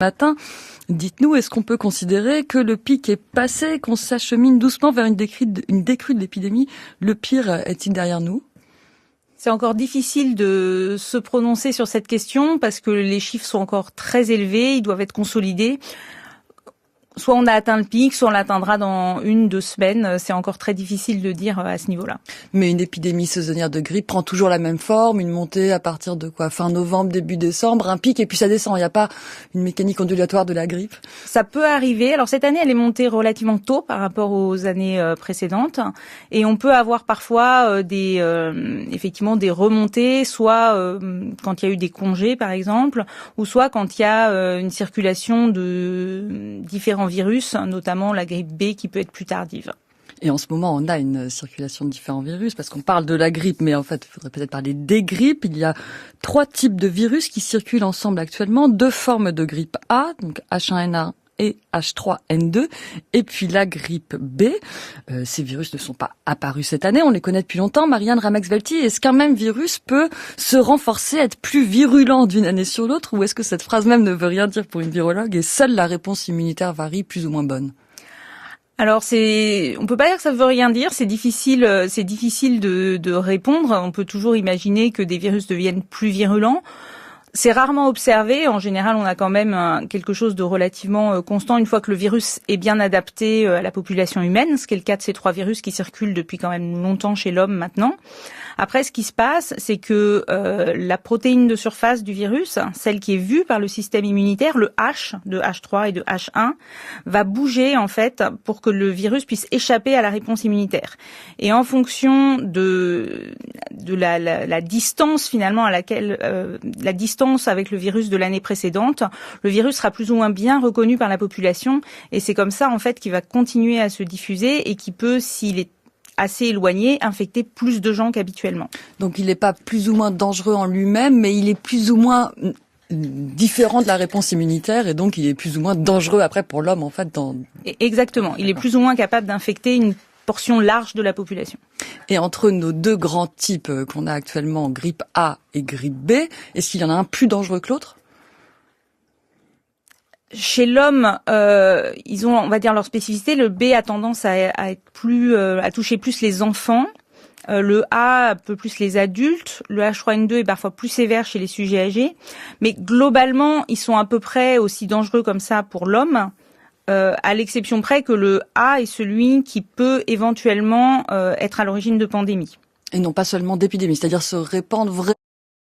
matin. Dites-nous, est-ce qu'on peut considérer que le pic est passé, qu'on s'achemine doucement vers une décrue de l'épidémie? Le pire est-il derrière nous? C'est encore difficile de se prononcer sur cette question parce que les chiffres sont encore très élevés, ils doivent être consolidés. Soit on a atteint le pic, soit on l'atteindra dans 1-2 semaines. C'est encore très difficile de dire à ce niveau-là. Mais une épidémie saisonnière de grippe prend toujours la même forme, une montée à partir de quoi? Fin novembre, début décembre, un pic et puis ça descend. Il n'y a pas une mécanique ondulatoire de la grippe? Ça peut arriver. Alors cette année, elle est montée relativement tôt par rapport aux années précédentes. Et on peut avoir parfois effectivement des remontées, soit quand il y a eu des congés par exemple, ou soit quand il y a une circulation de différents virus, notamment la grippe B qui peut être plus tardive. Et en ce moment, on a une circulation de différents virus, parce qu'on parle de la grippe, mais en fait, il faudrait peut-être parler des grippes. Il y a 3 types de virus qui circulent ensemble actuellement, 2 formes de grippe A, donc H1N1 et H3N2, et puis la grippe B. Ces virus ne sont pas apparus cette année, on les connaît depuis longtemps. Marianne Ramex-Welti, est-ce qu'un même virus peut se renforcer, être plus virulent d'une année sur l'autre, ou est-ce que cette phrase même ne veut rien dire pour une virologue et seule la réponse immunitaire varie plus ou moins bonne? Alors on peut pas dire que ça veut rien dire, c'est difficile de répondre. On peut toujours imaginer que des virus deviennent plus virulents. C'est rarement observé. En général, on a quand même quelque chose de relativement constant une fois que le virus est bien adapté à la population humaine, ce qui est le cas de ces 3 virus qui circulent depuis quand même longtemps chez l'homme maintenant. Après, ce qui se passe, c'est que la protéine de surface du virus, celle qui est vue par le système immunitaire, le H de H3 et de H1, va bouger en fait pour que le virus puisse échapper à la réponse immunitaire. Et en fonction de la distance finalement à laquelle la distance avec le virus de l'année précédente, le virus sera plus ou moins bien reconnu par la population et c'est comme ça en fait qu'il va continuer à se diffuser et qui peut, s'il est assez éloigné, infecter plus de gens qu'habituellement. Donc il n'est pas plus ou moins dangereux en lui-même, mais il est plus ou moins différent de la réponse immunitaire et donc il est plus ou moins dangereux après pour l'homme en fait. Exactement, il est plus ou moins capable d'infecter une portion large de la population. Et entre nos 2 grands types qu'on a actuellement, grippe A et grippe B, est-ce qu'il y en a un plus dangereux que l'autre? Chez l'homme, ils ont, on va dire, leur spécificité. Le B a tendance à être plus, à toucher plus les enfants. Le A un peu plus les adultes. Le H3N2 est parfois plus sévère chez les sujets âgés. Mais globalement, ils sont à peu près aussi dangereux comme ça pour l'homme. À l'exception près que le A est celui qui peut éventuellement être à l'origine de pandémies. Et non pas seulement d'épidémies, c'est-à-dire se répandre vraiment.